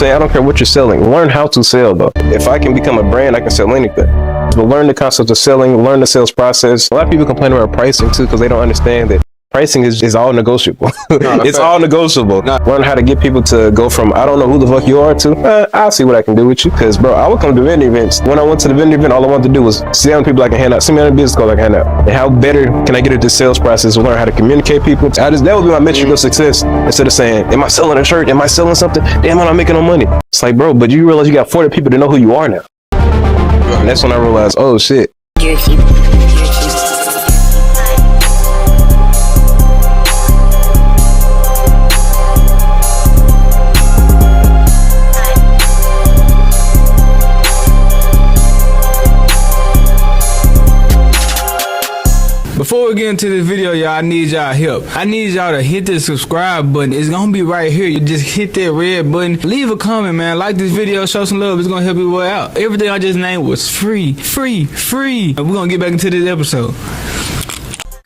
Say, I don't care what you're selling. Learn how to sell, though. If I can become a brand, I can sell anything. But learn the concept of selling, learn the sales process. A lot of people complain about pricing, too, because they don't understand that pricing is all negotiable. It's all negotiable. Learn how to get people to go from, I don't know who the fuck you are, to, I'll see what I can do with you. Because, bro, I would come to vendor events. When I went to the vendor event, all I wanted to do was see how many people I can hand out, see how many business cards I can hand out. And how better can I get at the sales process, learn how to communicate people. That would be my metric of success. Instead of saying, am I selling a shirt? Am I selling something? Damn, I'm not making no money. It's like, bro, but you realize you got 40 people to know who you are now. And that's when I realized, oh, shit. Before we get into this video, y'all, I need y'all help. I need y'all to hit the subscribe button. It's gonna be right here. You just hit that red button. Leave a comment, man. Like this video, show some love. It's gonna help you out. Everything I just named was free. We're gonna get back into this episode.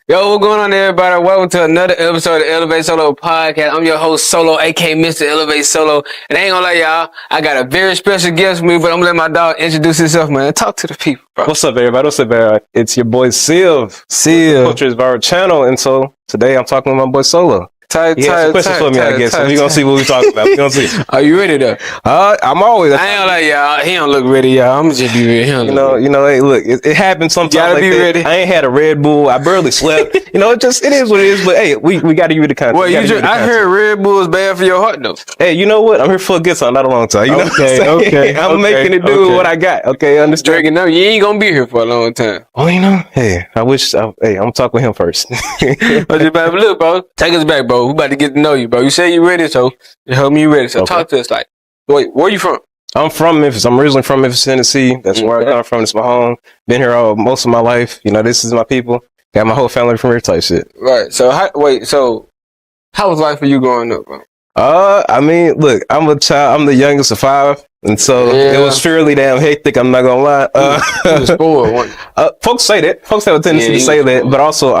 Yo, what's going on, everybody? Welcome to another episode of the ElevateSolo podcast. I'm your host, Solo, aka Mr. ElevateSolo. And I ain't gonna lie, y'all, I got a very special guest with me, but I'm gonna let my dog introduce himself, man. Talk to the people, bro. What's up, everybody? What's up, everybody? It's your boy, Silv. Culture is our channel, and so today I'm talking with my boy, Solo. He has some questions for me, I guess. We're gonna see what we talking about. We're gonna see. Are you ready, though? I'm always. I ain't gonna lie, y'all. He don't look ready, y'all. I'm just be ready. You know. Hey, look, it happens sometimes. You gotta like be that. ready. I ain't had a Red Bull. I barely slept. It is what it is. But hey, we got to give you the content. Well, I heard Red Bull is bad for your heart, though. Hey, you know what? I'm here for a good time, not a long time. You know Okay. I'm making it do what I got. Okay, understand? Drinking them, you ain't gonna be here for a long time. Oh, hey, I wish. Hey, I'm talking with him first. But look, bro, take us back, bro. We about to get to know you, bro. You say you ready, so help me ready. So talk to us. Like, wait, where you from? I'm from Memphis. I'm originally from Memphis, Tennessee. That's where I come from. It's my home. Been here most of my life. This is my people. Got my whole family from here type shit. Right. So how was life for you growing up, bro? I mean, look, I'm a child. I'm the youngest of 5, and so it was fairly damn hectic. I'm not gonna lie. You was spoiled, wasn't you? Folks say that. Folks have a tendency to say that, but also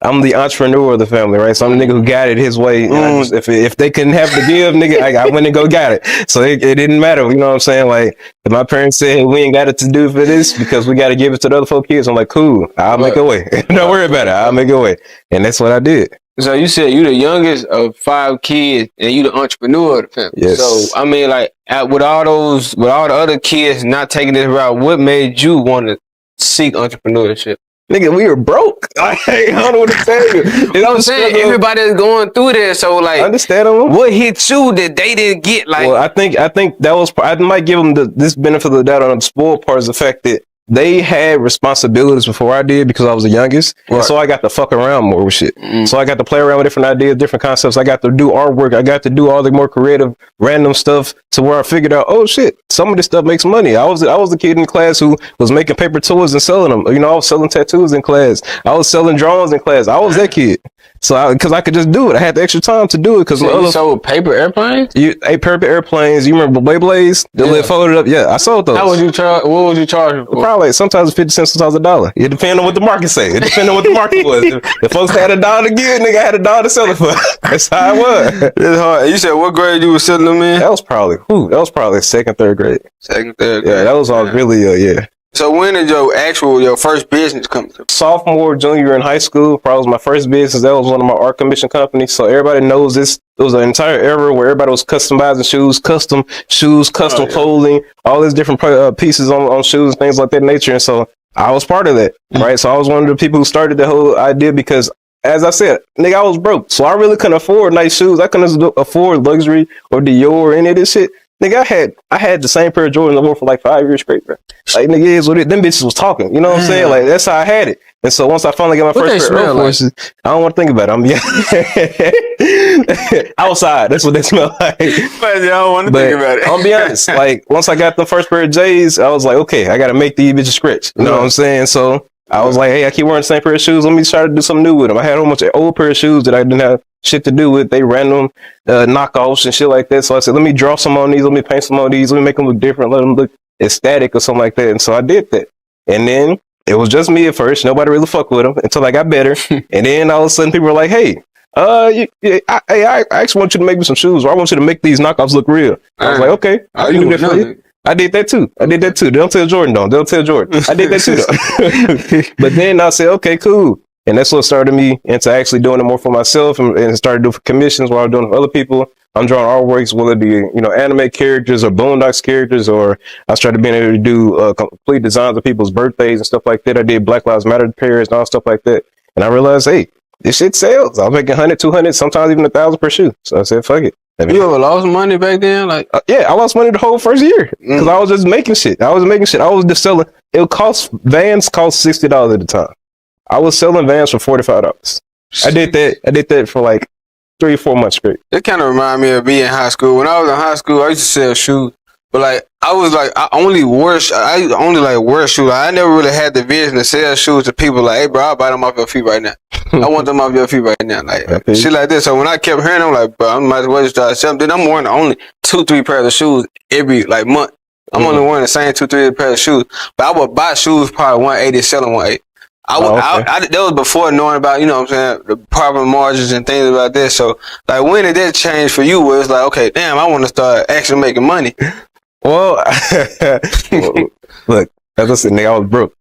I'm the entrepreneur of the family, right? So I'm the nigga who got it his way. And if they couldn't have the give, nigga, I went and go got it. So it didn't matter. You know what I'm saying? Like, if my parents said, hey, we ain't got it to do for this because we got to give it to the other 4 kids, I'm like, cool, I'll make a way. Don't worry about it. I'll make a way. And that's what I did. So you said you the youngest of 5 kids and you the entrepreneur of the family. Yes. So, I mean, like, with all the other kids not taking this route, what made you want to seek entrepreneurship? Nigga, we were broke. I don't know what to tell you. You know what I'm saying? Everybody's going through this, so like, understandable. What hit you that they didn't get? Like, well, I think that was. I might give them this benefit of the doubt on the spoiled part is the fact that they had responsibilities before I did because I was the youngest, and so I got to fuck around more with shit. So I got to play around with different ideas, different concepts. I got to do artwork. I got to do all the more creative, random stuff to where I figured out, oh shit, some of this stuff makes money. I was the kid in class who was making paper toys and selling them. I was selling tattoos in class. I was selling drawings in class. I was that kid. So because I could just do it. I had the extra time to do it. Because you sold paper airplanes? Paper airplanes. You remember Beyblades? They folded up. Yeah, I sold those. How was you charge? What was you charging for? Probably sometimes 50 cents, sometimes $1. It depended on what the market say. It depended on what the market was. If folks had $1 to give, nigga had $1 to sell it for. That's how it was. It's hard. You said what grade you were selling them in? That was probably 2nd, 3rd grade. 2nd, 3rd grade. Yeah, that was all really So when did your first business come to? Sophomore, junior year in high school, probably was my first business. That was one of my art commission companies. So everybody knows this. It was an entire era where everybody was customizing shoes, custom clothing, all these different pieces on shoes and things like that nature. And so I was part of that, right? So I was one of the people who started the whole idea because, as I said, nigga, I was broke. So I really couldn't afford nice shoes. I couldn't afford luxury or Dior or any of this shit. Nigga, I had the same pair of Jordans I wore for like 5 years straight, bro. Like, nigga, is what it. Them bitches was talking. You know what I'm saying? Like, that's how I had it. And so once I finally got my first pair of Air Forces, I don't want to think about it. Outside, that's what they smell like. But I don't want to think about it. I'll be honest. Like, once I got the first pair of J's, I was like, okay, I got to make these bitches scratch. You know what I'm saying? So I was like, hey, I keep wearing the same pair of shoes. Let me try to do something new with them. I had a whole bunch of old pair of shoes that I didn't have shit to do with. They random knockoffs and shit like that. So I said, let me draw some on these. Let me paint some on these. Let me make them look different. Let them look ecstatic or something like that. And so I did that. And then it was just me at first. Nobody really fucked with them until I got better. And then all of a sudden people were like, hey, I actually want you to make me some shoes, or I want you to make these knockoffs look real. I was like, okay, I can do that for you. I did that too. Don't tell Jordan though. Don't tell Jordan. I did that too though. But then I said, okay, cool. And that's what started me into actually doing it more for myself and started doing commissions while I'm doing it for other people. I'm drawing artworks, whether it be, anime characters or Boondocks characters, or I started being able to do complete designs of people's birthdays and stuff like that. I did Black Lives Matter pairs and all stuff like that. And I realized, hey, this shit sells. I was making 100, 200, sometimes even 1,000 per shoe. So I said, fuck it. You ever lost money back then? Yeah, I lost money the whole first year because I was just making shit. I was just selling. Vans cost $60 at the time. I was selling Vans for $45. I did that for like 3 or 4 months straight. It kind of reminded me of being in high school. When I was in high school, I used to sell shoes. But I only wear shoes. I never really had the vision to sell shoes to people like, hey bro, I'll buy them off your feet right now. I want them off your feet right now. Shit like this. So when I kept hearing them, like, bro, I might as well start selling. Then I'm wearing only 2-3 pairs of shoes every month. I'm only wearing the same 2-3 pairs of shoes. But I would buy shoes probably 180, selling 180. That was before knowing about, the proper margins and things like this. So, when did that change for you? Where it's like, okay, damn, I want to start actually making money. Well, look, as I said, nigga, I was broke.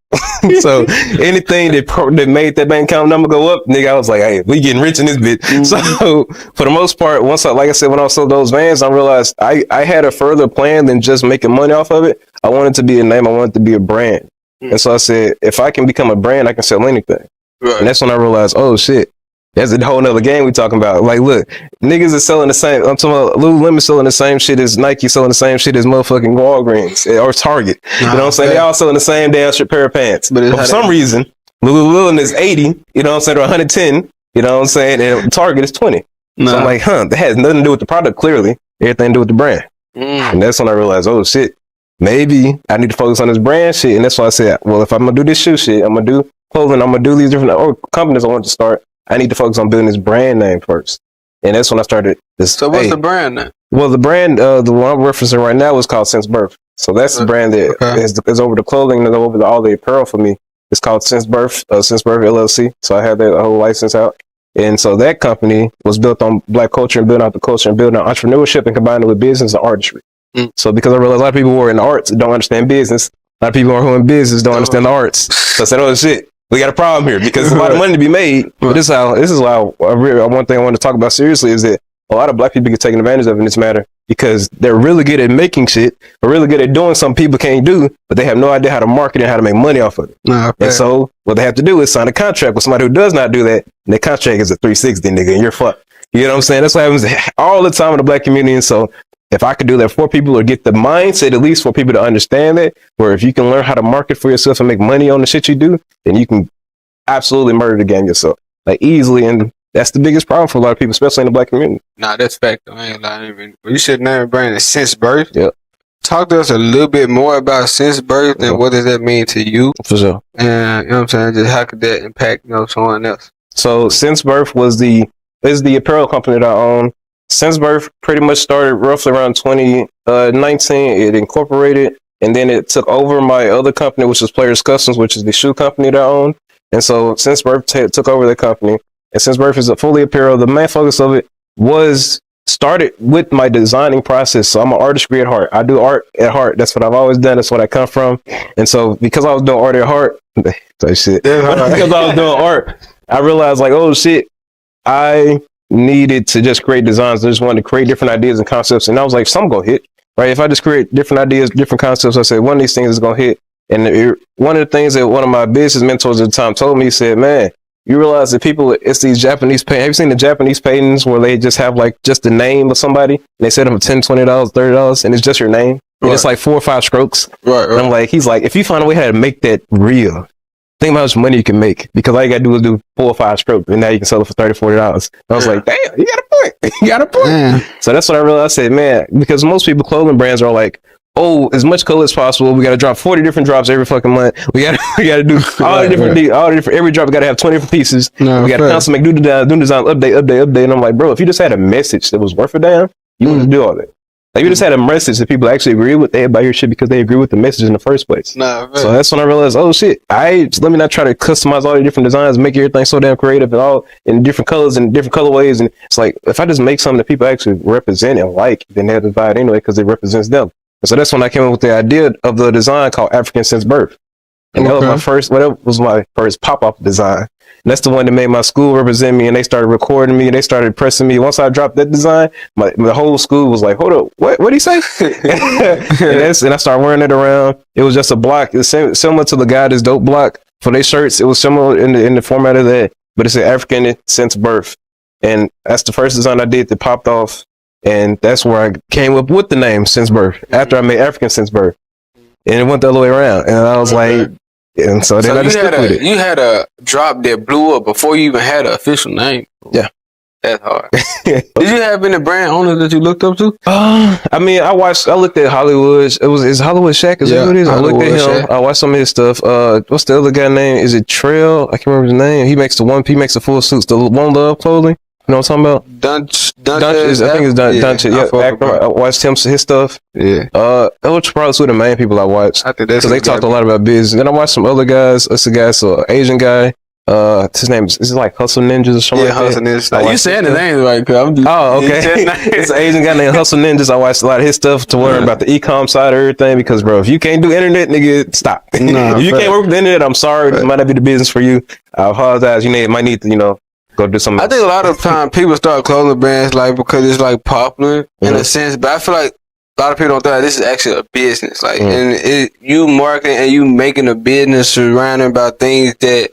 So anything that made that bank account number go up, nigga, I was like, hey, we getting rich in this bitch. So for the most part, when I sold those Vans, I realized I had a further plan than just making money off of it. I wanted to be a name. I wanted to be a brand. And so I said, if I can become a brand, I can sell anything. Right. And that's when I realized, oh shit, that's a whole nother game we talking about. Like, look, niggas are selling the same. I'm talking about Lululemon selling the same shit as Nike, selling the same shit as motherfucking Walgreens or Target. You know what I'm saying? They all selling the same damn shit pair of pants. But for some reason, Lululemon is 80, you know what I'm saying, or 110, you know what I'm saying, and Target is 20. So I'm like, that has nothing to do with the product, clearly. Everything to do with the brand. And that's when I realized, oh shit, maybe I need to focus on this brand shit. And that's why I said, well, if I'm gonna do this shoe shit, I'm gonna do clothing, I'm gonna do these different companies I want to start, I need to focus on building this brand name first. And that's when I started this. So what's the brand name? Well, the brand, the one I'm referencing right now is called Since Birth. So that's the brand that is over the clothing and over all the apparel for me. It's called Since Birth LLC. So I have that whole license out. And so that company was built on Black culture and building out the culture and building on entrepreneurship and combining it with business and artistry. So because I realized a lot of people who are in the arts don't understand business. A lot of people who are in business don't understand the arts. So I said, oh shit, we got a problem here because there's a lot of money to be made. But this is how one thing I want to talk about seriously is that a lot of Black people get taken advantage of in this matter because they're really good at making shit, or really good at doing something people can't do, but they have no idea how to market and how to make money off of it. And so what they have to do is sign a contract with somebody who does not do that, and the contract is a 360, nigga, and you're fucked. You know what I'm saying? That's what happens all the time in the Black community. And so if I could do that for people, or get the mindset at least for people to understand that, where if you can learn how to market for yourself and make money on the shit you do, then you can absolutely murder the game yourself, like easily. And that's the biggest problem for a lot of people, especially in the Black community. Nah, that's fact. I ain't lying. You should name a brand Since Birth. Yep. Talk to us a little bit more about Since Birth and what does that mean to you? For sure. And you know what I'm saying? Just how could that impact someone else? So Since Birth is the apparel company that I own. Since Birth pretty much started roughly around 2019. It incorporated, and then it took over my other company, which is Players Customs, which is the shoe company that I own. And so Since Birth took over the company. And Since Birth is a fully apparel. The main focus of it was started with my designing process. So I'm an artist at heart. I do art at heart. That's what I've always done. That's what I come from. And so because I was doing art at heart, because I was doing art, I realized like, oh shit, I needed to just create designs. I just wanted to create different ideas and concepts. And I was like, some gonna hit, right? If I just create different ideas, different concepts, I said, one of these things is gonna hit. And one of the things that one of my business mentors at the time told me, he said, man, you realize that it's these Japanese paintings. Have you seen the Japanese paintings where they just have like just the name of somebody and they set them for $10, $20, $30 and it's just your name? And it's like 4 or 5 strokes. Right. And I'm like, he's like, if you find a way how to make that real, think about how much money you can make, because all you gotta do is do 4 or 5 strokes and now you can sell it for $30, $40. And I was like, damn, you got a point. You got a point. So that's what I realized. I said, man, because most people clothing brands are like, oh, as much color as possible. We got to drop 40 different drops every fucking month. We got to do all the different, every drop. We got to have 20 different pieces. We got to constantly make new design, update. And I'm like, bro, if you just had a message that was worth a damn, you wouldn't do all that. Like you just had a message that people actually agree with. Everybody hear shit because they agree with the message in the first place. Nah, so that's when I realized, oh shit, let me not try to customize all the different designs, make everything so damn creative and all in different colors and different colorways. And it's like, if I just make something that people actually represent and like, then they'll just buy it anyway because it represents them. And so that's when I came up with the idea of the design called African Since Birth. And that was my first pop-up design. And that's the one that made my school represent me, and they started recording me, and they started pressing me. Once I dropped that design, the whole school was like, hold up, what did he say? and I started wearing it around. It was just a block. It's similar to the Guy That's Dope block for their shirts. It was similar in the format of that, but it's an African Since Birth. And that's the first design I did that popped off. And that's where I came up with the name Since Birth, after I made African Since Birth. And it went the other way around. And I was like, and so then I just stuck with it. You had a drop that blew up before you even had an official name. Yeah. That's hard. Did you have any brand owners that you looked up to? I mean, I looked at Hollywood. Is Hollywood Shaq? Is that what it is? Hollywood I looked at him. Shaq. I watched some of his stuff. What's the other guy name? Is it Trail? I can't remember his name. He makes the full suits, the One Love clothing. You know what I'm talking about? Dunch, I think it's Dunch. Yeah, I watched his stuff. Yeah. That was probably two of the main people I watched. I think that's because they talked a lot about business. Then I watched some other guys. It's a guy, Asian guy. His name is it like Hustle Ninjas or something? Yeah, like Hustle that? Ninjas. You saying the name right? Oh, okay. It's an Asian guy named Hustle Ninjas. I watched a lot of his stuff to learn about the e-com side of everything. Because bro, if you can't do internet, nigga, stop. Nah, if you can't work with the internet, I'm sorry. This might not be the business for you. I apologize. You might need to go do something. I think a lot of time people start clothing brands like because it's like popular in a sense, but I feel like a lot of people don't think like, this is actually a business. Like, and you marketing and you making a business surrounding about things that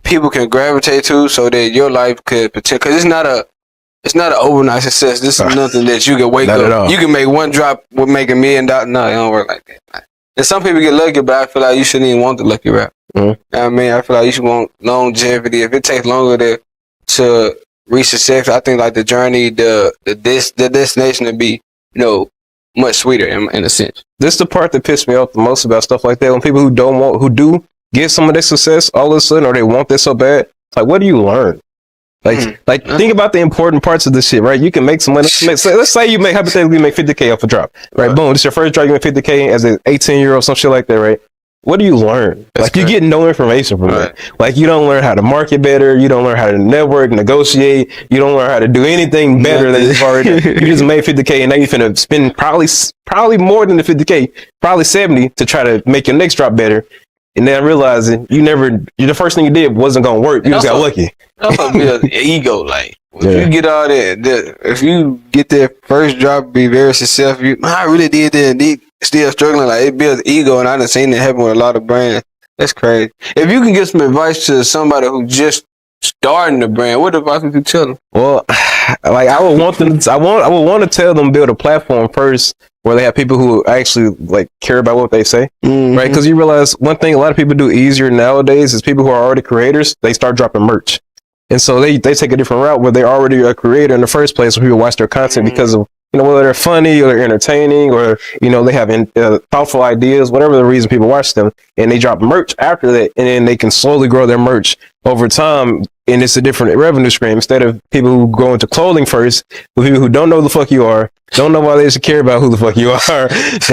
people can gravitate to, so that your life could potential. Because it's not an overnight success. This is nothing that you can wake up. You can make one drop with make $1 million. No, it don't work like that. And some people get lucky, but I feel like you shouldn't even want the lucky route. You know what I mean? I feel like you should want longevity. If it takes longer to reach success, I think like the journey, the destination to be, much sweeter in a sense. This is the part that pissed me off the most about stuff like that. When people who do get some of their success all of a sudden, or they want this so bad, it's like, what do you learn? Think about the important parts of this shit, right? You can make some money. Let's say you hypothetically make 50K off a drop, right? Boom, this is your first drop. You make 50K as an 18-year-old, some shit like that, right? What do you learn? You get no information from it. Like, you don't learn how to market better. You don't learn how to network, negotiate. You don't learn how to do anything better than you've already. You just made 50K, and now you're finna spend probably more than the 50K, probably 70 to try to make your next drop better. And then realizing the first thing you did wasn't gonna work. You just got lucky. Also build ego, like if you get all that, if you get that first drop, be very successful. I really did that, and still struggling. Like, it builds ego, and I done seen it happen with a lot of brands. That's crazy. If you can give some advice to somebody who just starting the brand, what advice would you tell them? Well, like I would want to tell them build a platform first where they have people who actually like care about what they say, right? Because you realize one thing a lot of people do easier nowadays is people who are already creators, they start dropping merch. And so they take a different route where they're already a creator in the first place, where people watch their content because of, whether they're funny or they're entertaining or, they have thoughtful ideas, whatever the reason people watch them, and they drop merch after that. And then they can slowly grow their merch over time. And it's a different revenue stream instead of people who go into clothing first, with people who don't know the fuck you are, don't know why they should care about who the fuck you are.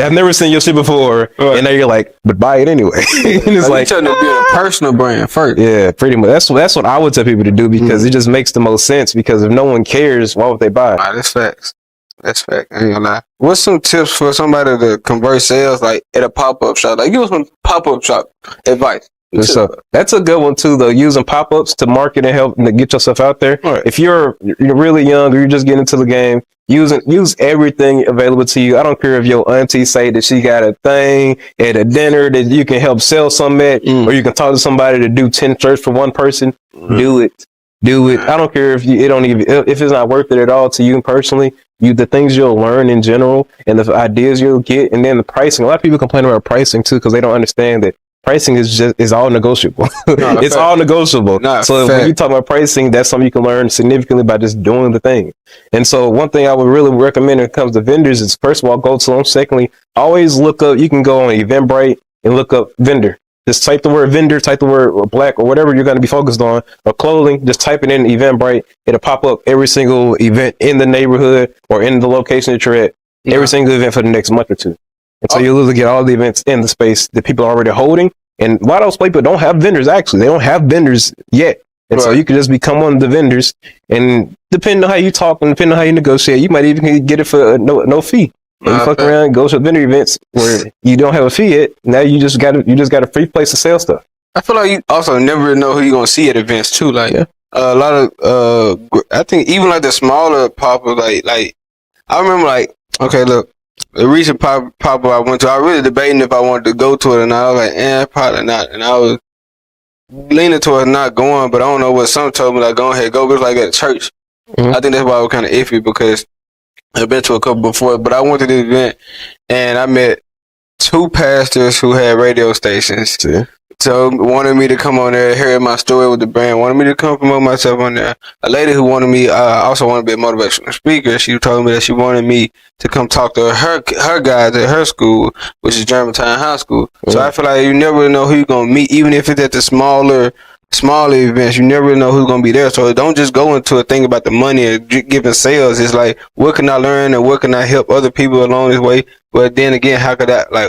I've never seen your shit before. Right. And now you're like, but buy it anyway. And it's like, you're trying to build a personal brand first. Yeah, pretty much. That's what I would tell people to do, because it just makes the most sense, because if no one cares, why would they buy it? That's facts. That's fact. I ain't gonna lie. What's some tips for somebody to convert sales like at a pop-up shop? Like, give us some pop-up shop advice. So that's a good one too, though. Using pop-ups to market and help to get yourself out there. Right. If you're really young or you're just getting into the game, use everything available to you. I don't care if your auntie say that she got a thing at a dinner that you can help sell something at, or you can talk to somebody to do 10 shirts for one person. Do it. I don't care if if it's not worth it at all to you personally. The things you'll learn in general and the ideas you'll get, and then the pricing. A lot of people complain about pricing too, because they don't understand that pricing is all negotiable. It's all negotiable. So when you talk about pricing, that's something you can learn significantly by just doing the thing. And so one thing I would really recommend when it comes to vendors is, first of all, go to them. Secondly, always look up. You can go on Eventbrite and look up vendor. Just type the word vendor, type the word black, or whatever you're going to be focused on, or clothing. Just type it in Eventbrite. It'll pop up every single event in the neighborhood or in the location that you're at. every single event for the next month or two. And so you literally get all the events in the space that people are already holding. And a lot of those people don't have vendors, actually. They don't have vendors yet. And so you could just become one of the vendors. And depending on how you talk and depending on how you negotiate, you might even get it for no fee. And you fuck around and go to vendor events where you don't have a fee yet. Now you just got a free place to sell stuff. I feel like you also never know who you're going to see at events, too. Like, a lot of, I think even like the smaller pop-ups, like, I remember like, okay, look, the recent pop-up I went to, I was really debating if I wanted to go to it, and I was like, probably not. And I was leaning towards not going, but I don't know what some told me, like, go ahead, go. It was like at church. I think that's why I was kind of iffy, because I've been to a couple before, but I went to the event, and I met 2 pastors who had radio stations. So wanted me to come on there, hear my story with the brand, wanted me to come promote myself on there. A lady who wanted me, also wanted to be a motivational speaker. She told me that she wanted me to come talk to her guys at her school, which is Germantown High School. So I feel like you never really know who you're going to meet, even if it's at the smaller events. You never really know who's going to be there. So don't just go into a thing about the money and giving sales. It's like, what can I learn and what can I help other people along this way? But then again,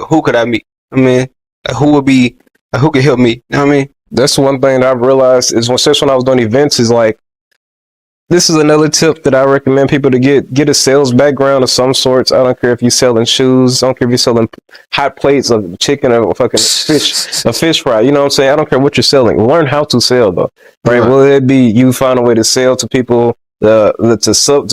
who could I meet? I mean, who can help me? You know what I mean? That's one thing that I've realized is when I was doing events is like, this is another tip that I recommend people to get a sales background of some sorts. I don't care if you're selling shoes. I don't care if you're selling hot plates of chicken or fucking a fish fry. You know what I'm saying? I don't care what you're selling. Learn how to sell though. Right? Will it be you find a way to sell to people, to sub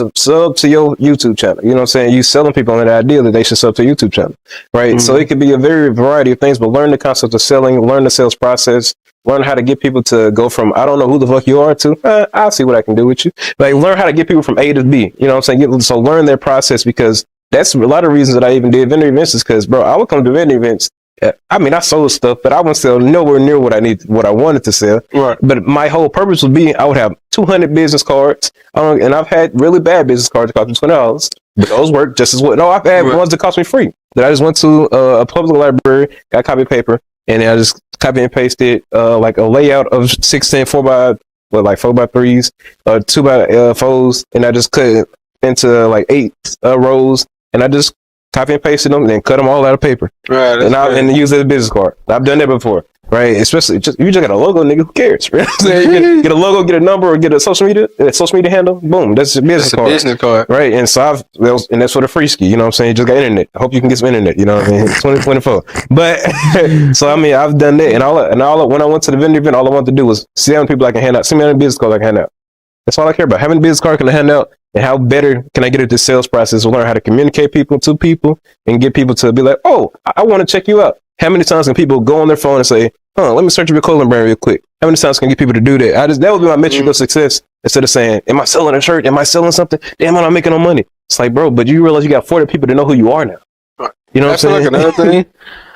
to your YouTube channel? You know what I'm saying? You selling people on the idea that they should sub to your YouTube channel. Right? So it could be a very variety of things, but learn the concept of selling, learn the sales process. Learn how to get people to go from, I don't know who the fuck you are, to, I'll see what I can do with you. Like, learn how to get people from A to B. You know what I'm saying? So learn their process, because that's a lot of reasons that I even did vendor events is because, bro, I would come to vendor events. I mean, I sold stuff, but I wouldn't sell nowhere near what I wanted to sell. Right. But my whole purpose would be, I would have 200 business cards. And I've had really bad business cards that cost me $20. But those work just as well. No, I've had ones that cost me free. That I just went to a public library, got copy paper, and then I just copy and pasted like a layout of 16 4x3s, 2x4s, and I just cut it into like 8 rows, and I just copy and pasted them and then cut them all out of paper. Right. And use it as a business card. I've done that before. Right. Especially you just got a logo, nigga. Who cares? Right? Get a logo, get a number, or get a social media handle. Boom. That's a business card. Business card. Right. And so and that's for the free ski. You know what I'm saying? You just got internet. I hope you can get some internet. You know what I mean? 2024. But so I mean, I've done that, and when I went to the vendor event, all I wanted to do was see how many people I can hand out. See how many business cards I can hand out. That's all I care about. How many business cards can I hand out? And how better can I get at the sales process? Learn how to communicate people to people and get people to be like, oh, I want to check you out. How many times can people go on their phone and say, let me search your clothing brand real quick? How many times can I get people to do that? That would be my metric of success. Instead of saying, am I selling a shirt? Am I selling something? Damn, I'm not making no money. It's like, bro, but you realize you got 40 people to know who you are now. You know what I'm saying?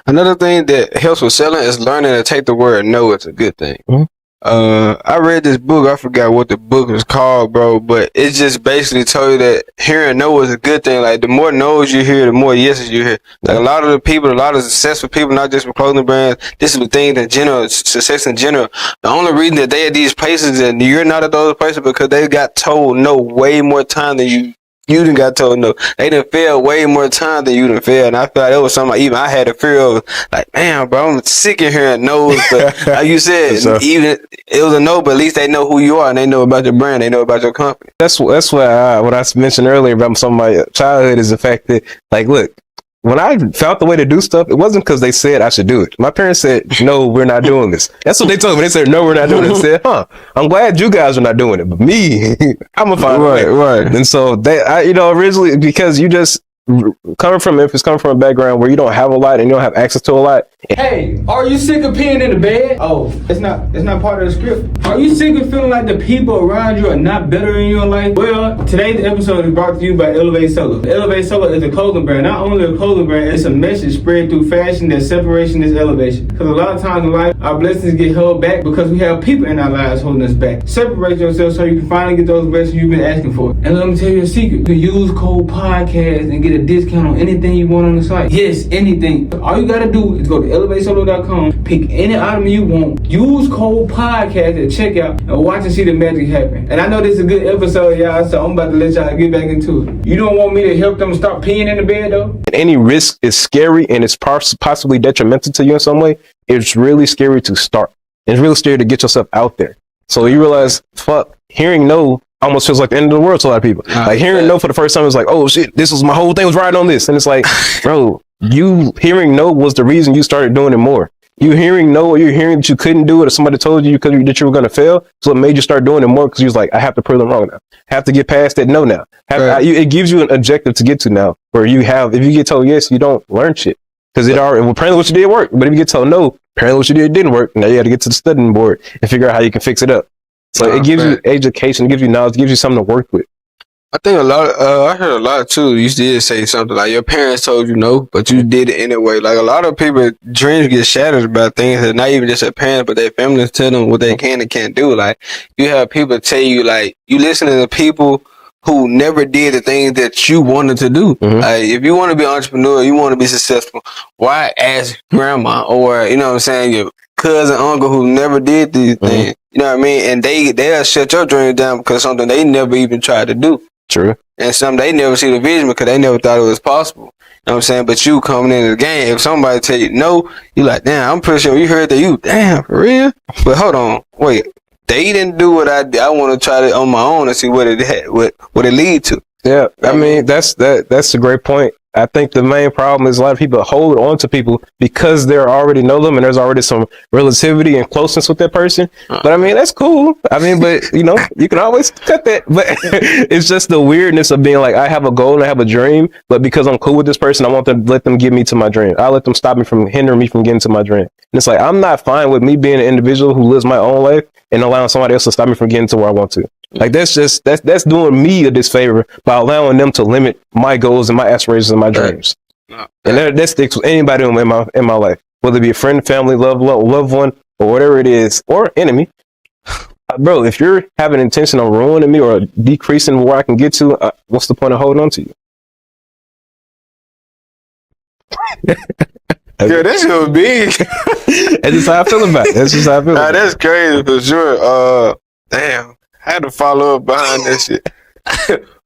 Another thing that helps with selling is learning to take the word no. It's a good thing. I read this book. I forgot what the book was called, bro, but it just basically told you that hearing no is a good thing. Like, the more no's you hear, the more yeses you hear. Like, a lot of successful people, not just with clothing brands, this is the thing in general, success in general. The only reason that they at these places and you're not at those places because they got told no way more time than you done got told no. They done failed way more time than you done failed. And I felt like that was something I had a fear of. Like, man, bro, I'm sick of hearing no's. But like you said, even it was a no, but at least they know who you are and they know about your brand. They know about your company. That's what I mentioned earlier about some of my childhood is the fact that, like, look, when I found the way to do stuff, it wasn't because they said I should do it. My parents said, no, we're not doing this. That's what they told me. They said, no, we're not doing it. I said, I'm glad you guys are not doing it. But me, I'm a fine way. Right. And so originally, because you just coming from Memphis, coming from a background where you don't have a lot and you don't have access to a lot. Hey, are you sick of peeing in the bed? Oh, it's not part of the script. Are you sick of feeling like the people around you are not better in your life? Well, today's episode is brought to you by ElevateSolo. ElevateSolo is a clothing brand. Not only a clothing brand, it's a message spread through fashion that separation is elevation. Because a lot of times in life, our blessings get held back because we have people in our lives holding us back. Separate yourself so you can finally get those blessings you've been asking for. And let me tell you a secret. You can use code podcast and get get a discount on anything you want on the site. Yes, anything. All you gotta do is go to ElevateSolo.com, pick any item you want, use code podcast at checkout, and watch and see the magic happen. And I know this is a good episode, y'all, so I'm about to let y'all get back into it. You don't want me to help them stop peeing in the bed, though? Any risk is scary and it's possibly detrimental to you in some way. It's really scary to start. It's really scary to get yourself out there. So you realize, fuck, hearing no almost feels like the end of the world to a lot of people. Like hearing no for the first time is like, oh shit, this was my whole thing was riding on this. And it's like, bro, you hearing no was the reason you started doing it more. You hearing no, or you're hearing that you couldn't do it, or somebody told you that you were going to fail. So it made you start doing it more because you was like, I have to prove them wrong now. I have to get past that no now. It gives you an objective to get to now, where you have, if you get told yes, you don't learn shit. Because it already, well, apparently what you did worked. But if you get told no, apparently what you did didn't work. Now you got to get to the studying board and figure out how you can fix it up. So it gives you education, it gives you knowledge, it gives you something to work with. I think I heard a lot too. You did say something like your parents told you no, but you did it anyway. Like a lot of people, dreams get shattered about things that not even just their parents, but their families tell them what they can and can't do. Like you have people tell you, like you listen to people who never did the things that you wanted to do. Mm-hmm. Like if you want to be an entrepreneur, you want to be successful, why ask grandma or, you know what I'm saying, your cousin, uncle who never did these things? You know what I mean? And they'll shut your dreams down because something they never even tried to do. True. And some they never see the vision because they never thought it was possible. You know what I'm saying? But you coming into the game, if somebody tell you no, you like, damn, I'm pretty sure you heard that. You, damn, for real? But hold on, wait. They didn't do what I did. I want to try it on my own and see what it had, what it lead to. Yeah, I mean that's a great point. I think the main problem is a lot of people hold on to people because they already know them and there's already some relativity and closeness with that person. But I mean, that's cool. I mean, but you know, you can always cut that. But it's just the weirdness of being like, I have a goal and I have a dream, but because I'm cool with this person, I want to let them get me to my dream. I'll let them stop me from hindering me from getting to my dream. And it's like, I'm not fine with me being an individual who lives my own life and allowing somebody else to stop me from getting to where I want to. Like that's doing me a disfavor by allowing them to limit my goals and my aspirations and my dreams. And that sticks with anybody in my life, whether it be a friend, family, loved one, or whatever it is, or enemy. Bro, if you're having intention of ruining me or decreasing where I can get to, what's the point of holding on to you? Yeah, that's gonna be. That's just how I feel about it. That's just how I feel. That's crazy for sure. Damn. I had to follow up behind that shit.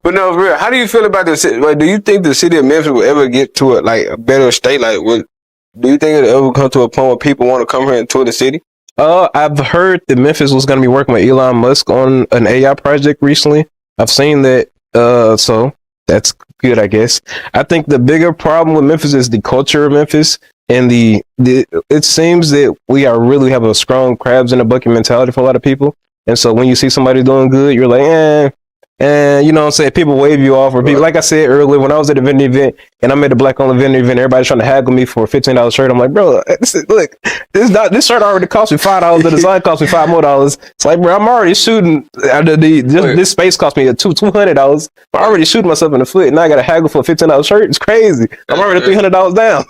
But no, for real, how do you feel about the city? Like, do you think the city of Memphis will ever get to a better state? Like, do you think it'll ever come to a point where people want to come here and tour the city? I've heard that Memphis was going to be working with Elon Musk on an AI project recently. I've seen that, so that's good, I guess. I think the bigger problem with Memphis is the culture of Memphis, and it seems that we really have a strong crabs in a bucket mentality for a lot of people. And so when you see somebody doing good, you're like, and you know what I'm saying, people wave you off, or people, like I said earlier, when I was at a vendor event and I'm at a black-owned vendor event, everybody's trying to haggle me for a $15 shirt. I'm like, bro, this shirt already cost me $5. The design cost me $5 more. It's like, bro, I'm already shooting. This space cost me $200. I'm already shooting myself in the foot, and now I got to haggle for a $15 shirt. It's crazy. I'm already $300 down.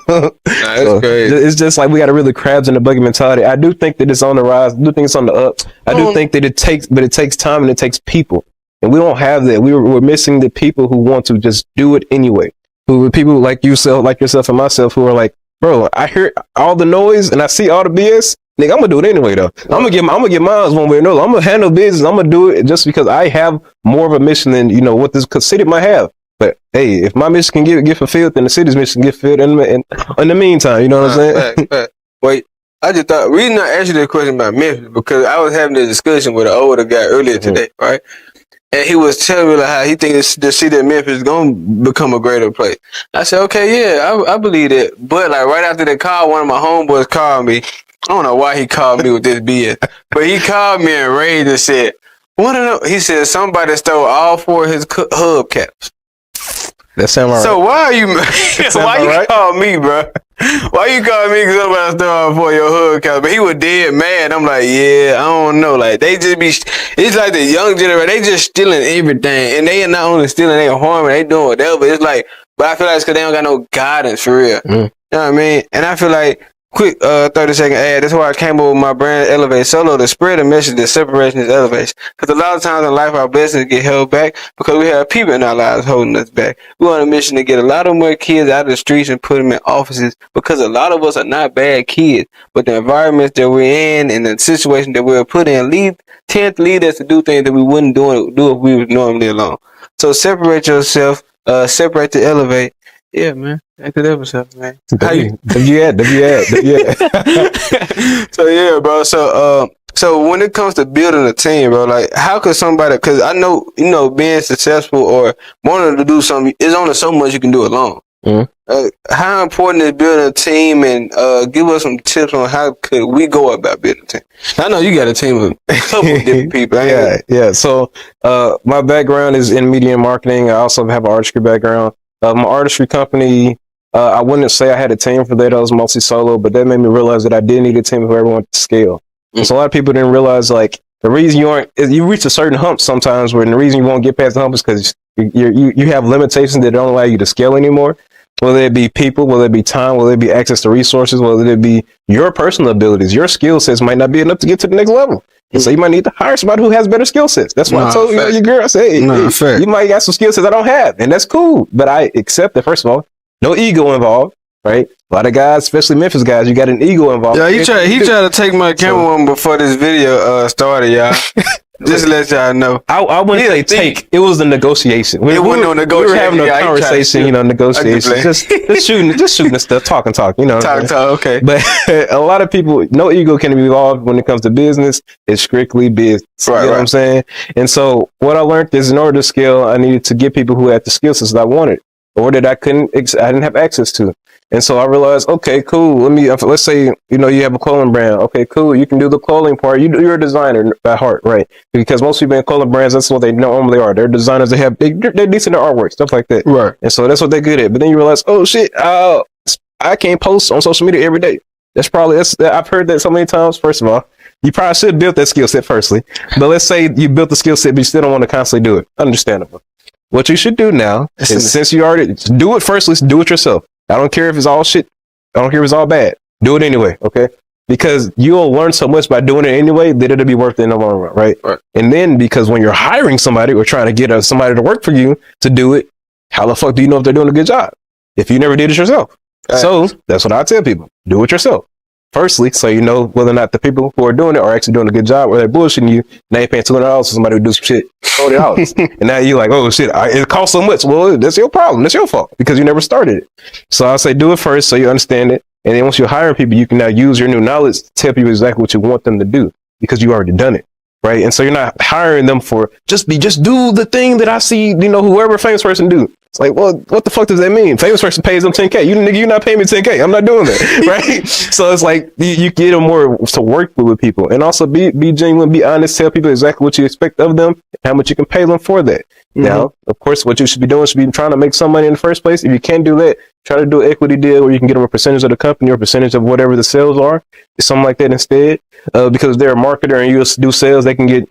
That's crazy. It's just like we got a really crabs in the bucket mentality. I do think that it's on the rise. I do think it's on the up. I do think that it takes time and it takes people. And we don't have that. We're missing the people who want to just do it anyway. People like yourself and myself who are like, bro, I hear all the noise and I see all the BS. Nigga, I'm gonna do it anyway though. I'm gonna get mine one way or another. I'm gonna handle business. I'm gonna do it just because I have more of a mission than what this city might have. But hey, if my mission can get fulfilled, then the city's mission get fulfilled. In the meantime, you know what I'm saying? Wait. I just thought, reason I asked you the question about Memphis, because I was having a discussion with an older guy earlier today, right? And he was telling me like how he thinks the city of Memphis is going to become a greater place. I said, okay, yeah, I believe that. But like right after the call, one of my homeboys called me. I don't know why he called me with this BS, but he called me and raged and said, he said somebody stole all 4 of his hubcaps. That sound right. So why you call me, bro? Why you call me because somebody stole for your hubcaps? But he was dead mad. I'm like, yeah, I don't know. Like they just be, it's like the young generation. They just stealing everything, and they are not only stealing, they are harming. They doing whatever. It's like, but I feel like it's because they don't got no guidance for real. You know what I mean? And I feel like quick 30-second ad. That's why I came up with my brand ElevateSolo to spread a message that separation is elevation. Because a lot of times in life, our blessings get held back because we have people in our lives holding us back. We're on a mission to get a lot of more kids out of the streets and put them in offices because a lot of us are not bad kids, but the environments that we're in and the situation that we're put in tend to lead us to do things that we wouldn't do if we were normally alone. So separate yourself, separate to elevate. Yeah, man. That's a good episode, man. W. So yeah, bro. So when it comes to building a team, bro, like how could somebody? Because I know being successful or wanting to do something is only so much you can do alone. How important is building a team, and give us some tips on how could we go about building a team? I know you got a team of a couple of different people. Yeah. So my background is in media and marketing. I also have an artistry background. My artistry company, I wouldn't say I had a team for that. I was mostly solo, but that made me realize that I did need a team for everyone to scale. And so a lot of people didn't realize, like, the reason you reach a certain hump sometimes, where the reason you won't get past the hump is because you have limitations that don't allow you to scale anymore. Whether it be people, whether it be time, whether it be access to resources, whether it be your personal abilities, your skill sets might not be enough to get to the next level. And so you might need to hire somebody who has better skill sets. That's why I told your girl, I said, hey, you might got some skill sets I don't have, and that's cool. But I accept that, first of all, no ego involved, right? A lot of guys, especially Memphis guys, you got an ego involved. Yeah, he tried to take my camera on before this video started, y'all. Just to let y'all know. I wouldn't say take. It was a negotiation. It wasn't no negotiation. We were having a conversation, negotiation. Just shooting the stuff, talk, talk, okay. But a lot of people, no ego can be involved when it comes to business. It's strictly business. Right, you know what I'm saying? And so what I learned is in order to scale, I needed to get people who had the skill sets that I wanted or that I didn't have access to. And so I realized, okay, cool. Let's say, you have a clothing brand. Okay, cool. You can do the clothing part. You're a designer at heart, right? Because most people in clothing brands, that's what they normally are. They're designers. They're decent at artwork, stuff like that. Right. And so that's what they're good at. But then you realize, oh shit, I can't post on social media every day. I've heard that so many times. First of all, you probably should have built that skill set firstly. But let's say you built the skill set, but you still don't want to constantly do it. Understandable. What you should do now is, since you already do it firstly, do it yourself. I don't care if it's all shit. I don't care if it's all bad. Do it anyway, okay? Because you'll learn so much by doing it anyway that it'll be worth it in the long run, right? And then because when you're hiring somebody or trying to get somebody to work for you to do it, how the fuck do you know if they're doing a good job if you never did it yourself? So that's what I tell people. Do it yourself. Firstly, so you know whether or not the people who are doing it are actually doing a good job or they're bullshitting you. Now you're paying $200 for somebody who do some shit, $40. And now you're like, oh shit, it costs so much. Well, that's your problem. That's your fault because you never started it. So I say do it first so you understand it. And then once you're hiring people, you can now use your new knowledge to tell people exactly what you want them to do because you already done it. Right. And so you're not hiring them for just do the thing that I see, whoever famous person do. It's like, well, what the fuck does that mean? Famous person pays them $10K. You're not paying me $10K. I'm not doing that. Right. So it's like you get them more to work with people and also be genuine, be honest, tell people exactly what you expect of them, and how much you can pay them for that. Now, of course, what you should be doing should be trying to make some money in the first place. If you can't do that, try to do an equity deal where you can get them a percentage of the company or a percentage of whatever the sales are, something like that instead. Because they're a marketer and you do sales, they can get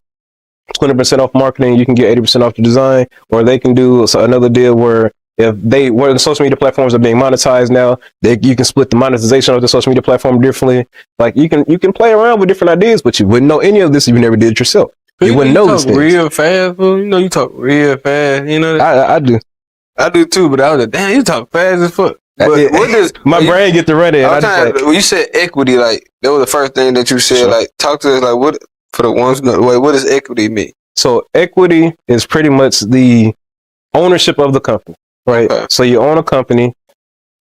20% off marketing. You can get 80% off the design, or they can do another deal where if where the social media platforms are being monetized now, you can split the monetization of the social media platform differently. Like you can play around with different ideas, but you wouldn't know any of this if you never did it yourself. You wouldn't know this real fast, bro. You talk real fast. I do. I do too, but I was like, damn, you talk fast as fuck. But what does my brain get to running? When you said equity, like that was the first thing that you said. Sure. Like talk to us, like what for the ones. What does equity mean? So equity is pretty much the ownership of the company, right? So you own a company,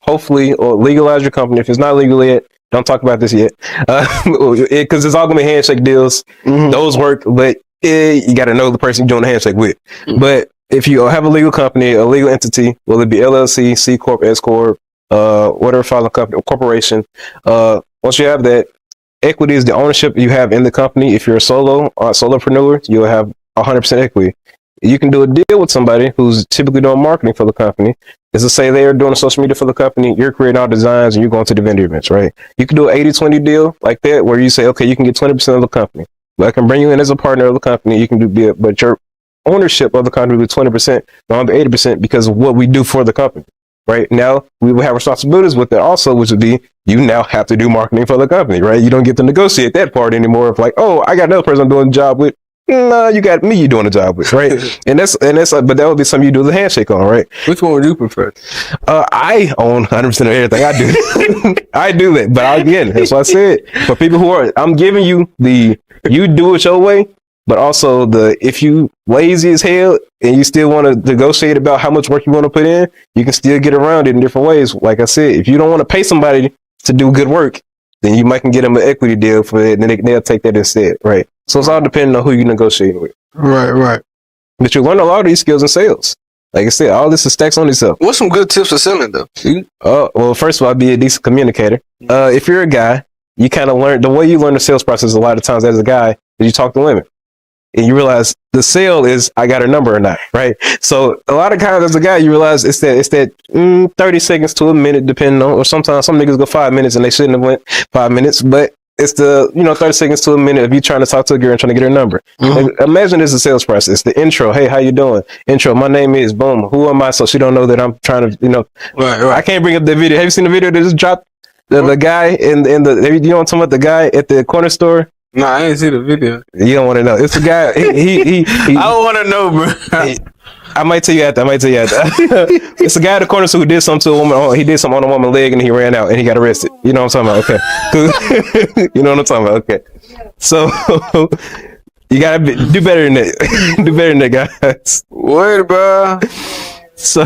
hopefully, or legalize your company. If it's not legal yet, don't talk about this yet, because it's all gonna be handshake deals. Those work, but you got to know the person you're doing the handshake with. But if you have a legal company, a legal entity, whether it be LLC, C Corp, S Corp, whatever filing company or corporation, once you have that, equity is the ownership you have in the company. If you're a solopreneur, you'll have 100% equity. You can do a deal with somebody who's typically doing marketing for the company. Is to say they are doing social media for the company, you're creating all designs and you're going to the vendor events, right? You can do an 80-20 deal like that where you say, okay, you can get 20% of the company. But I can bring you in as a partner of the company. You can but your ownership of the company will be 20%, not be 80% because of what we do for the company. right? Now we will have responsibilities with it also, which would be you now have to do marketing for the company, right? You don't get to negotiate that part anymore of like, oh, I got another person I'm doing a job with. No, you got me you're doing a job with, right? and that's but that would be something you do the handshake on, right? Which one would you prefer? I own 100% of everything I do. I do that, but again, that's what I said. For people who are, I'm giving you you do it your way, but also if you lazy as hell and you still want to negotiate about how much work you want to put in, you can still get around it in different ways. Like I said, if you don't want to pay somebody to do good work, then you might can get them an equity deal for it, and then they'll take that instead, right? So it's all depending on who you're negotiating with. Right. But you learn a lot of these skills in sales. Like I said, all this is stacks on itself. What's some good tips for selling though? Well, first of all, be a decent communicator. If you're a guy, you kind of learn the way you learn the sales process a lot of times as a guy is you talk to women. And you realize the sale is I got her number or not, right? So a lot of times as a guy, you realize it's that 30 seconds to a minute, depending on, or sometimes some niggas go 5 minutes and they shouldn't have went 5 minutes, but it's the 30 seconds to a minute of you trying to talk to a girl and trying to get her number. Like, imagine this is a sales process. The intro, hey, how you doing? Intro, my name is boom. Who am I? So she don't know that I'm trying to, Right. I can't bring up the video. Have you seen the video that just dropped? The guy in the you know what I'm talking about? The guy at the corner store. Nah, I ain't see the video. You don't want to know. It's a guy. He I don't want to know, bro. I might tell you after. It's a guy at the corner store who did something to a woman. He did something on a woman's leg and he ran out and he got arrested. You know what I'm talking about? Okay. You know what I'm talking about? Okay. So you gotta do better than that. Do better than that, guys. What, bro? So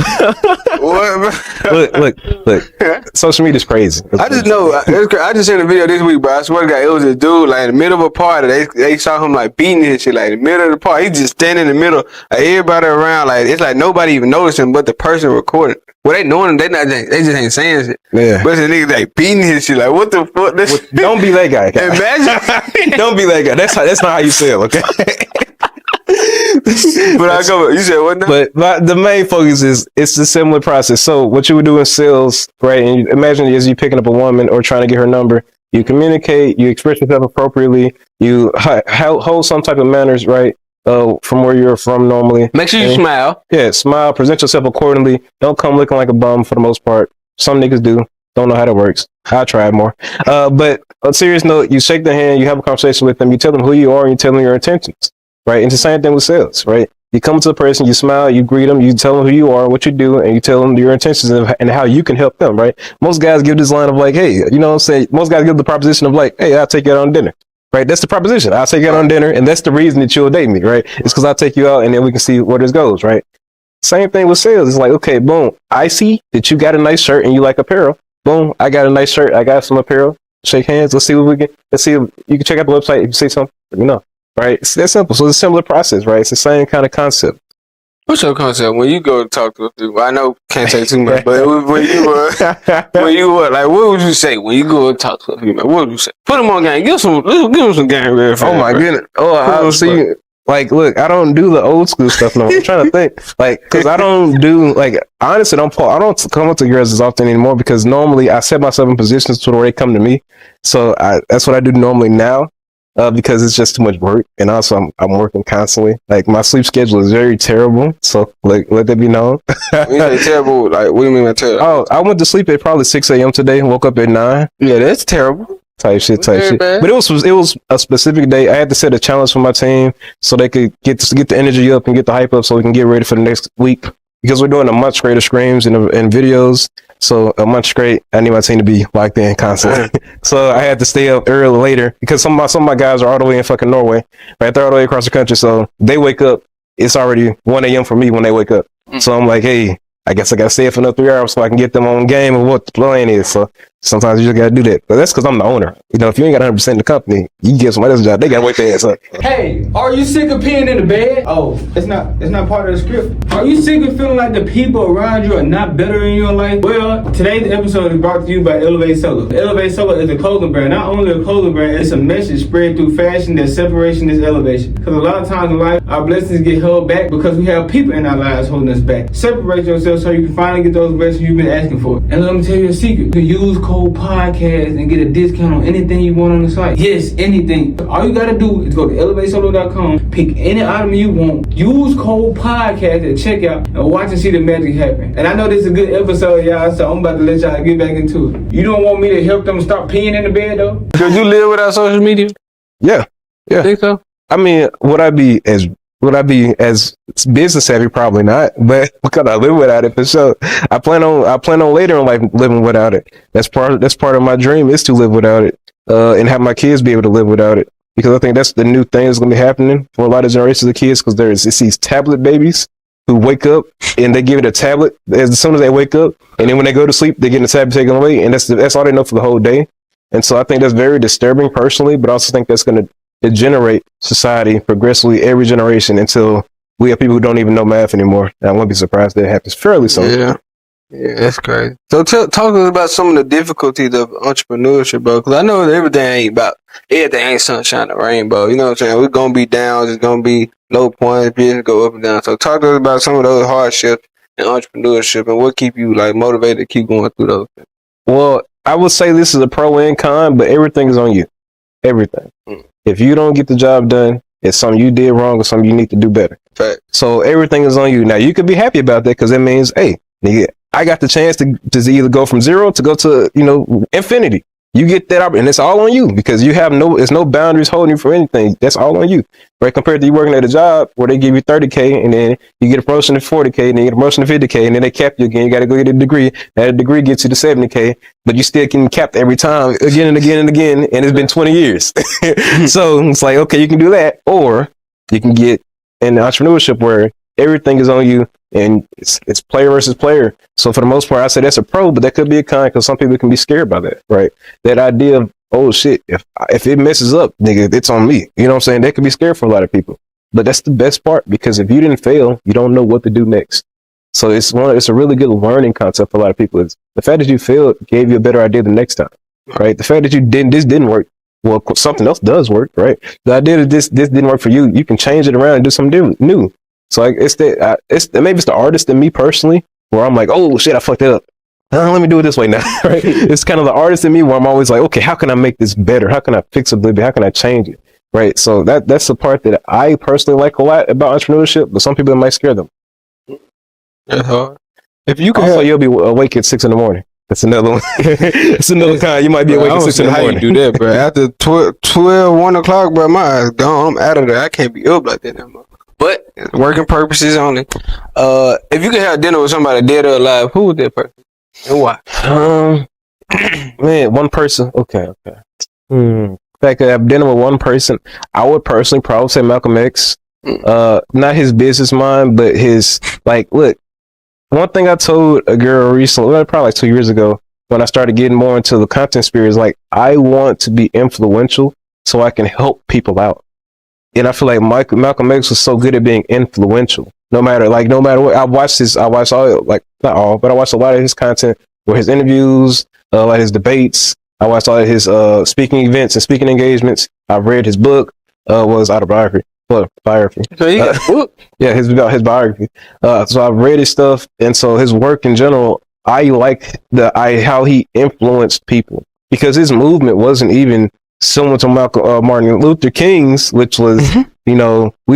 What, bro? look. Social media is crazy. I just know. I just seen a video this week, bro. I swear to God, it was a dude like in the middle of a party. They saw him like beating his shit, like in the middle of the party. He just standing in the middle, like everybody around, like it's like nobody even noticed him, but the person recording. Well, they knowing him, they just ain't saying shit. Yeah. But the nigga like beating his shit, like what the fuck? Don't be that guy. Imagine. Don't be that guy. That's not how you sell. Okay. But I go. You said what now? But the main focus is it's a similar process. So what you would do in sales, right? And you imagine as you picking up a woman or trying to get her number, you communicate, you express yourself appropriately, you hold some type of manners, right? From where you're from normally. Make sure you smile. Yeah, smile, present yourself accordingly. Don't come looking like a bum for the most part. Some niggas do. Don't know how that works. I tried more. But on a serious note, you shake their hand, you have a conversation with them, you tell them who you are, and you tell them your intentions. Right, it's the same thing with sales, right? You come to a person, you smile, you greet them, you tell them who you are, what you do, and you tell them your intentions and how you can help them, right? Most guys give this line of like, hey, you know what I'm saying? Most guys give the proposition of like, hey, I'll take you out on dinner, right? That's the proposition. I'll take you out on dinner, and that's the reason that you'll date me, right? It's because I'll take you out, and then we can see where this goes, right? Same thing with sales. It's like, okay, boom, I see that you got a nice shirt and you like apparel. Boom, I got a nice shirt, I got some apparel. Shake hands. Let's see what we get. Let's see if you can check out the website. If you see something, let me know. Right, it's that simple. So it's a similar process, right? It's the same kind of concept. What's your concept when you go to talk to people? I know can't say too much, but when you like, what would you say when you go to talk to people? What would you say? Put them on game. Give them some game. Real fast, oh my goodness. Oh, I see. Like, look, I don't do the old school stuff no more. I'm trying to think, like, because I don't do like honestly, I don't come up to girls as often anymore because normally I set myself in positions to where they come to me. So that's what I do normally now. Because it's just too much work, and also I'm working constantly. Like my sleep schedule is very terrible, so like let that be known. When you say terrible, like what do you mean by terrible? Oh, I went to sleep at probably 6 a.m. today and woke up at 9. Yeah, that's terrible. Type shit. Bad. But it was a specific day. I had to set a challenge for my team so they could get the energy up and get the hype up, so we can get ready for the next week. Because we're doing a much greater streams and videos. So a month straight, I need my team to be locked in constantly. So I had to stay up early later because some of my guys are all the way in fucking Norway, right? They're all the way across the country. So they wake up, it's already 1 a.m. for me when they wake up. So I'm like, hey, I guess I got to stay up for another 3 hours so I can get them on game of what the plan is. So sometimes you just got to do that. But that's because I'm the owner. You know, if you ain't got 100% of the company, you can give somebody else a job. They got to wake their ass up. Hey, are you sick of peeing in the bed? Oh, it's not part of the script. Are you sick of feeling like the people around you are not better in your life? Well, today's episode is brought to you by ElevateSolo. ElevateSolo is a clothing brand. Not only a clothing brand, it's a message spread through fashion that separation is elevation. Because a lot of times in life, our blessings get held back because we have people in our lives holding us back. Separate yourself so you can finally get those blessings you've been asking for. And let me tell you a secret. You can use code podcast and get a discount on anything you want on the site. Yes, anything. All you gotta do is go to ElevateSolo.com, pick any item you want, use code podcast at checkout, and watch and see the magic happen. And I know this is a good episode, y'all, so I'm about to let y'all get back into it. You don't want me to help them stop peeing in the bed, though? Could you live without social media? Yeah. Think so? I mean, would I be as business savvy? Probably not, but could I live without it for sure? I plan on later in life living without it. That's part of my dream is to live without it, and have my kids be able to live without it. Because I think that's the new thing that's going to be happening for a lot of generations of kids. Because it's these tablet babies who wake up and they give it a tablet as soon as they wake up, and then when they go to sleep, they get the tablet taken away, and that's all they know for the whole day. And so I think that's very disturbing personally, but I also think that's going to degenerate society progressively every generation until we have people who don't even know math anymore. And I won't be surprised that happens fairly soon. Yeah, that's crazy. So talk to us about some of the difficulties of entrepreneurship, bro. Because I know everything ain't sunshine and rainbow. You know what I'm saying? We're gonna be down. There's gonna be low points. Business go up and down. So talk to us about some of those hardships in entrepreneurship and what keep you like motivated to keep going through those things. Well, I would say this is a pro and con, but everything is on you. Everything. If you don't get the job done, it's something you did wrong or something you need to do better. Fact. So everything is on you. Now you could be happy about that because it means, hey, nigga, I got the chance to either go from zero to go to, infinity. You get that opportunity, and it's all on you because you have there's no boundaries holding you for anything. That's all on you, right? Compared to you working at a job where they give you 30K and then you get a promotion to 40K and then you get a promotion to 50K and then they cap you again. You got to go get a degree. That degree gets you to 70K, but you still getting capped every time again and again and again. And it's been 20 years. So it's like, okay, you can do that, or you can get in entrepreneurship where everything is on you and it's player versus player. So for the most part, I say that's a pro, but that could be a con because some people can be scared by that, right? That idea of, oh shit, if it messes up, nigga, it's on me. You know what I'm saying? That could be scary for a lot of people. But that's the best part because if you didn't fail, you don't know what to do next. So it's a really good learning concept for a lot of people. Is the fact that you failed gave you a better idea the next time, right? The fact that this didn't work, well, something else does work, right? The idea that this didn't work for you, you can change it around and do something new. So like maybe it's the artist in me personally where I'm like, oh shit, I fucked it up. Let me do it this way now, right? It's kind of the artist in me where I'm always like, okay, how can I make this better? How can I fix it? How can I change it? Right? So that's the part that I personally like a lot about entrepreneurship, but some people it might scare them. That's hard. If you could, also, you'll be awake at 6 a.m. That's another one. That's another kind. You might be awake at 6 a.m. How you do that, bro? After 12, 1 o'clock, bro, my eyes gone. I'm out of there. I can't be up like that no more. But working purposes only. If you could have dinner with somebody dead or alive, who would that person? And why? Man, one person. Okay. If I could have dinner with one person, I would personally probably say Malcolm X. Not his business mind, but his look. One thing I told a girl recently, probably like 2 years ago, when I started getting more into the content sphere, is like I want to be influential so I can help people out. And I feel like Malcolm X was so good at being influential. No matter what, I watched all, like not all, but I watched a lot of his content, or his interviews, like his debates. I watched all of his speaking events and speaking engagements. I've read his book, was autobiography. Well, biography. So he got a book? Yeah, his biography. So I've read his stuff, and so his work in general, I like how he influenced people because his movement wasn't even similar to Martin Luther King's, which was, we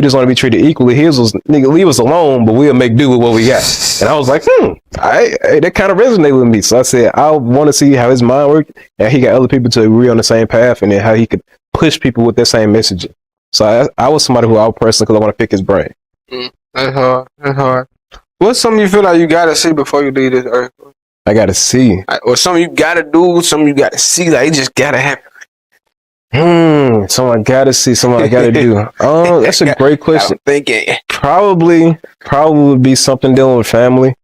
just want to be treated equally. His was, nigga, leave us alone, but we'll make do with what we got. And I was like, that kind of resonated with me. So I said, I want to see how his mind worked, and he got other people to agree on the same path, and then how he could push people with that same messaging. So I was somebody who I would personally, because I want to pick his brain. That's hard. What's something you feel like you gotta see before you leave this earth? I gotta see, or something you gotta do, something you gotta see, like it just gotta happen. Something I gotta see, something I gotta do. Oh, that's a great question. I'm thinking probably would be something dealing with family.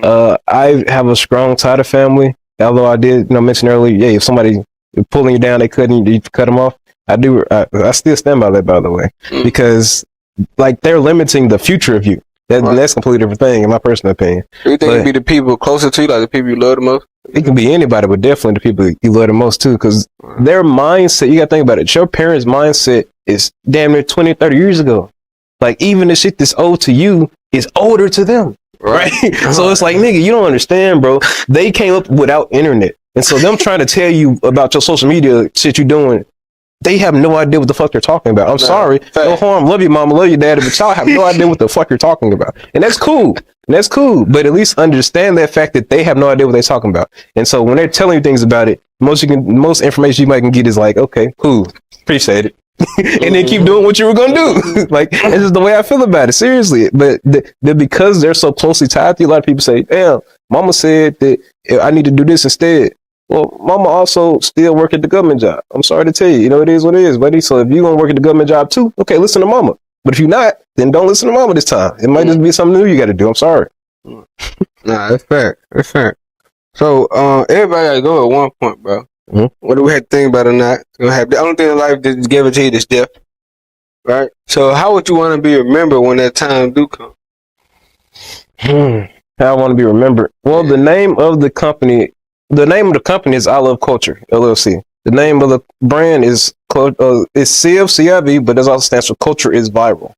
I have a strong tie to family. Although I did, mention earlier, if somebody pulling you down, you cut them off. I still stand by that, by the way, because they're limiting the future of you. That's a completely different thing, in my personal opinion. Do you think it'd be the people closer to you, like the people you love the most? It can be anybody, but definitely the people you love the most too, because their mindset, you gotta think about it. Your parents' mindset is damn near 20, 30 years ago. Like, even the shit that's old to you is older to them. Right? So it's like, nigga, you don't understand, bro. They came up without internet. And so them trying to tell you about your social media shit you doing, they have no idea what the fuck they're talking about. I'm sorry. No harm. Love you, mama. Love your daddy. But y'all have no idea what the fuck you're talking about. And that's cool. That's cool. But at least understand that fact that they have no idea what they're talking about. And so when they're telling you things about it, most information you might can get is like, okay, cool. Appreciate it. And then keep doing what you were going to do. Like, this is the way I feel about it. Seriously. But because they're so closely tied to you, a lot of people say, damn, mama said that I need to do this instead. Well, mama also still work at the government job. I'm sorry to tell you, you know, it is what it is, buddy. So if you're going to work at the government job too, okay, listen to mama. But if you're not, then don't listen to mama this time. It might just be something new you got to do. I'm sorry. Nah, that's fact. That's fact. So, everybody got to go at one point, bro. Mm-hmm. Whether we had to think about it or not, the only thing in life that give it to you is death. Right? So how would you want to be remembered when that time do come? How I want to be remembered? Well, the name of the company is I Love Culture, LLC. The name of the brand is CIV, but it also stands for Culture is Viral.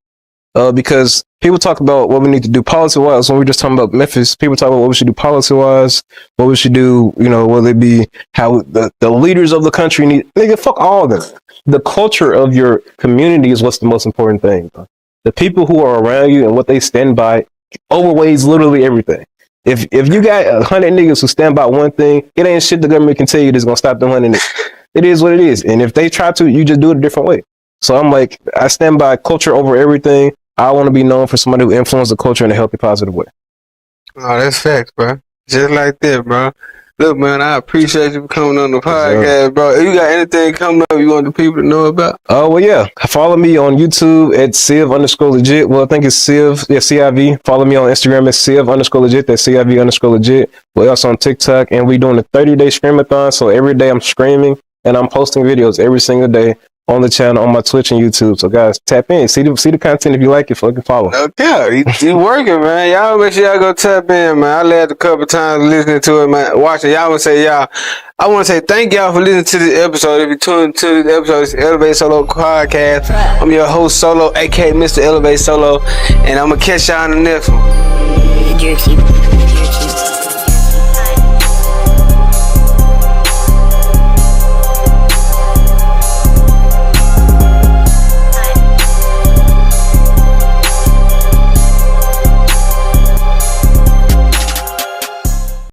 Because people talk about what we need to do policy-wise. When we were just talking about Memphis, people talk about what we should do policy-wise, what we should do, you know, whether it be how the leaders of the country need. Nigga, fuck all of them. The culture of your community is what's the most important thing. Bro. The people who are around you and what they stand by overweighs literally everything. If you got 100 niggas who stand by one thing, it ain't shit the government can tell you that's gonna stop them 100 niggas. It is what it is. And if they try to, you just do it a different way. So I'm like, I stand by culture over everything. I want to be known for somebody who influenced the culture in a healthy, positive way. Oh, that's facts, bro. Just like that, bro. Look, man, I appreciate you for coming on the podcast, bro. If you got anything coming up you want the people to know about? Oh, well, yeah. Follow me on YouTube at Civ_legit. Well, I think it's Civ, yeah, CIV. Follow me on Instagram at Civ_legit. That's CIV_legit. We're also on TikTok, and we're doing a 30-day streamathon. So every day I'm streaming, and I'm posting videos every single day on the channel, on my Twitch and YouTube. So guys, tap in, see the content. If you like it, fucking follow. Okay, he working, man. Y'all make sure y'all go tap in, man. I laughed a couple times listening to it, man. Watching y'all want to say I want to say thank y'all for listening to this episode. If you tuned to this episode, it's ElevateSolo podcast. I'm your host Solo, aka Mr. ElevateSolo, and I'm gonna catch y'all on the next one.